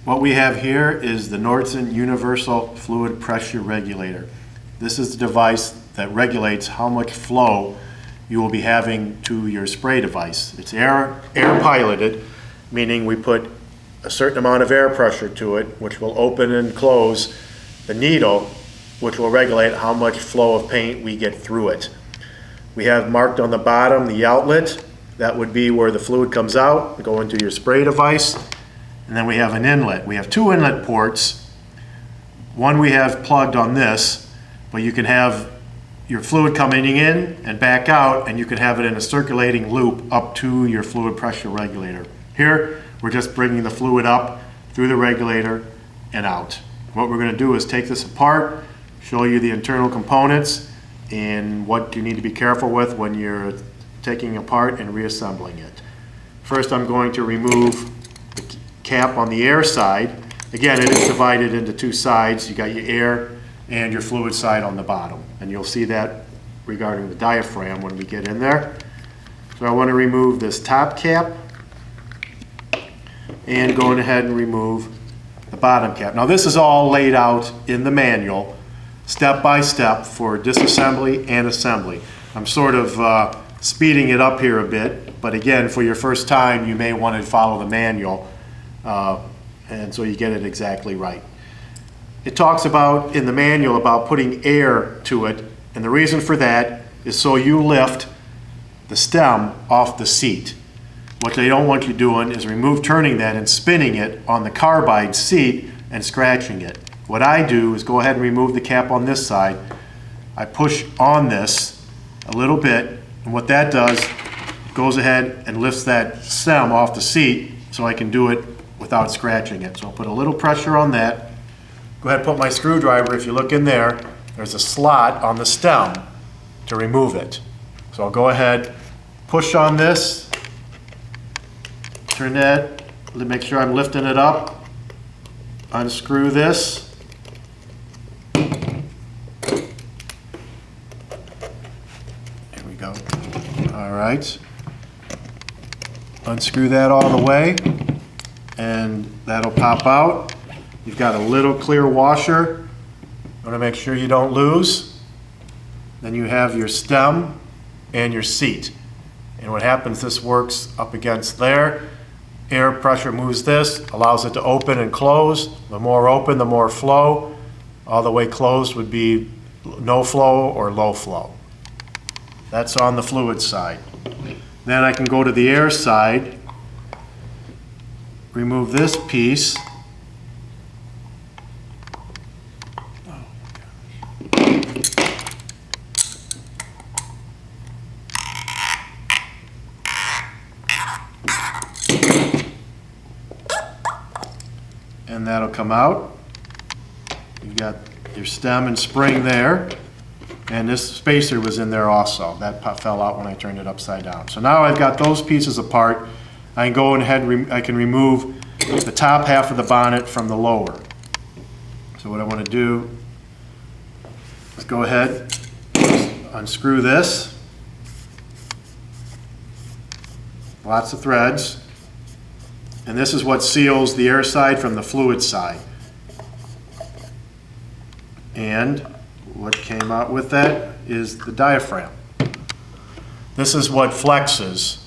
What we have here is the Nordson Universal Fluid Pressure Regulator. This is the device that regulates how much flow you will be having to your spray device. It's air piloted, meaning we put a certain amount of air pressure to it, which will open and close the needle, which will regulate how much flow of paint we get through it. We have marked on the bottom the outlet. That would be where the fluid comes out, go into your spray device. And then we have an inlet. We have two inlet ports. One we have plugged on this, but you can have your fluid coming in and back out, and you can have it in a circulating loop up to your fluid pressure regulator. Here, we're just bringing the fluid up through the regulator and out. What we're going to do is take this apart, show you the internal components, and what you need to be careful with when you're taking apart and reassembling it. First, I'm going to remove the cap on the air side. Again, it is divided into two sides. You got your air and your fluid side on the bottom, and you'll see that regarding the diaphragm when we get in there. So I want to remove this top cap and going ahead and remove the bottom cap. Now this is all laid out in the manual step by step for disassembly and assembly. I'm sort of speeding it up here a bit, but again, for your first time you may want to follow the manual and so you get it exactly right. It talks about in the manual about putting air to it, and the reason for that is so you lift the stem off the seat. What they don't want you doing is turning that and spinning it on the carbide seat and scratching it. What I do is go ahead and remove the cap on this side. I push on this a little bit, and what that does, goes ahead and lifts that stem off the seat so I can do it without scratching it. So I'll put a little pressure on that. Go ahead and put my screwdriver. If you look in there, there's a slot on the stem to remove it. So I'll go ahead, push on this, turn that, make sure I'm lifting it up, unscrew this. There we go. All right. Unscrew that all the way, and that'll pop out. You've got a little clear washer. You want to make sure you don't lose. Then you have your stem and your seat. And what happens, this works up against there. Air pressure moves this, allows it to open and close. The more open, the more flow. All the way closed would be no flow or low flow. That's on the fluid side. Then I can go to the air side, remove this piece. And that'll come out. You've got your stem and spring there, and this spacer was in there also. That fell out when I turned it upside down. So now I've got those pieces apart. I can go ahead, I can remove the top half of the bonnet from the lower. So what I want to do is go ahead, unscrew this. Lots of threads. And this is what seals the air side from the fluid side. And what came out with that is the diaphragm. This is what flexes.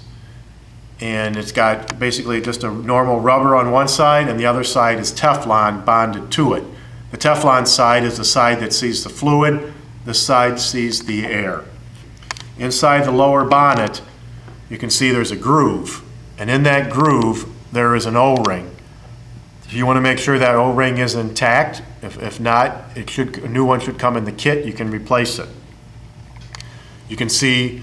And it's got basically just a normal rubber on one side, and the other side is Teflon bonded to it. The Teflon side is the side that sees the fluid. This side sees the air. Inside the lower bonnet, you can see there's a groove. And in that groove, there is an O-ring. If you want to make sure that O-ring is intact, if not, a new one should come in the kit. You can replace it. You can see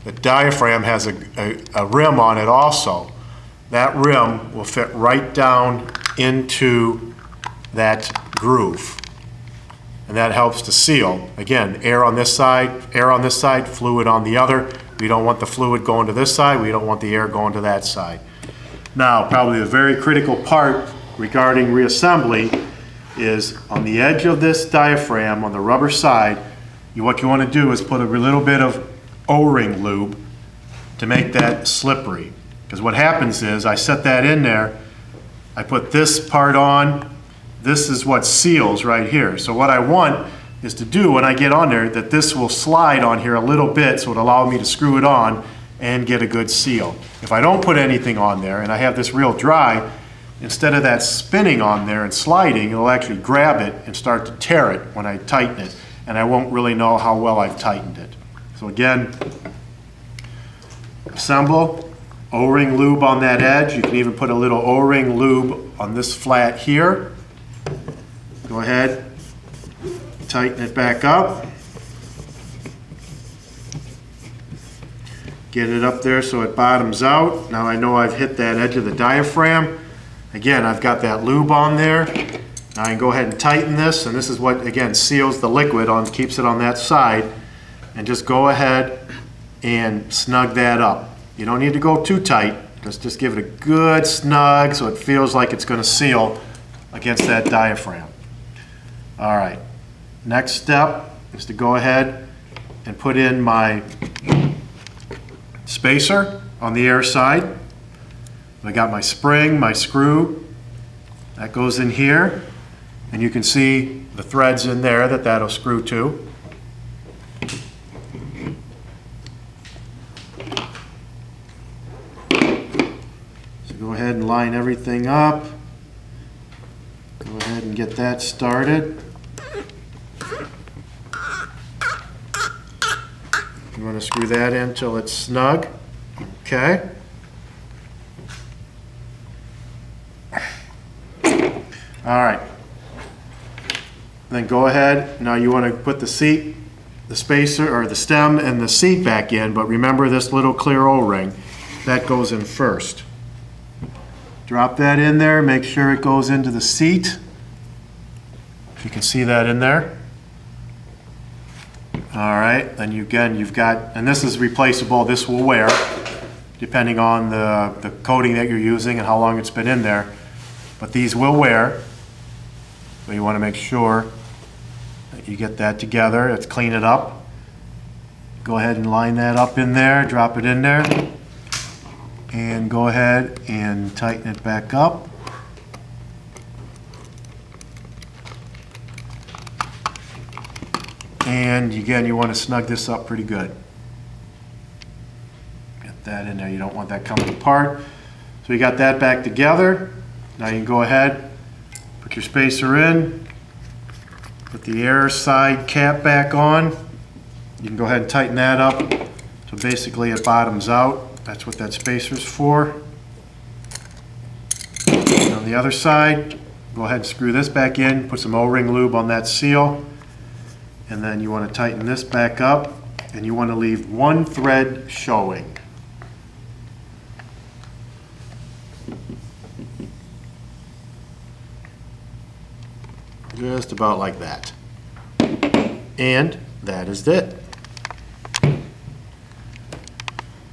the diaphragm has a rim on it also. That rim will fit right down into that groove. And that helps to seal. Again, air on this side, fluid on the other. We don't want the fluid going to this side. We don't want the air going to that side. Now, probably the very critical part regarding reassembly is on the edge of this diaphragm on the rubber side, what you want to do is put a little bit of O-ring lube to make that slippery. Because what happens is I set that in there I put this part on. This is what seals right here. So what I want is to do when I get on there that this will slide on here a little bit, so it'll allow me to screw it on and get a good seal. If I don't put anything on there and I have this real dry, instead of that spinning on there and sliding, it'll actually grab it and start to tear it when I tighten it, and I won't really know how well I've tightened it. So again, assemble, O-ring lube on that edge. You can even put a little O-ring lube on this flat here. Go ahead, tighten it back up. Get it up there so it bottoms out. Now I know I've hit that edge of the diaphragm. Again, I've got that lube on there. Now I can go ahead and tighten this, and this is what, again, seals the liquid on, keeps it on that side. And just go ahead and snug that up. You don't need to go too tight. Just give it a good snug so it feels like it's going to seal against that diaphragm. All right. Next step is to go ahead and put in my spacer on the air side. I got my spring, my screw. That goes in here. And you can see the threads in there that'll screw to. Go ahead and line everything up. Go ahead and get that started. You want to screw that in until it's snug. Okay. All right. Then go ahead. Now you want to put the seat, the spacer, or the stem and the seat back in, but remember this little clear O-ring. That goes in first. Drop that in there, make sure it goes into the seat. You can see that in there. All right, then you've got, and this is replaceable, this will wear, depending on the coating that you're using and how long it's been in there. But these will wear, so you want to make sure that you get that together. Let's clean it up. Go ahead and line that up in there, drop it in there. And go ahead and tighten it back up. And again, you want to snug this up pretty good. Get that in there. You don't want that coming apart. So you got that back together. Now you can go ahead, put your spacer in, put the air side cap back on. You can go ahead and tighten that up. So basically it bottoms out. That's what that spacer's for. And on the other side, go ahead and screw this back in, put some O-ring lube on that seal, and then you want to tighten this back up, and you want to leave one thread showing. Just about like that. And that is it.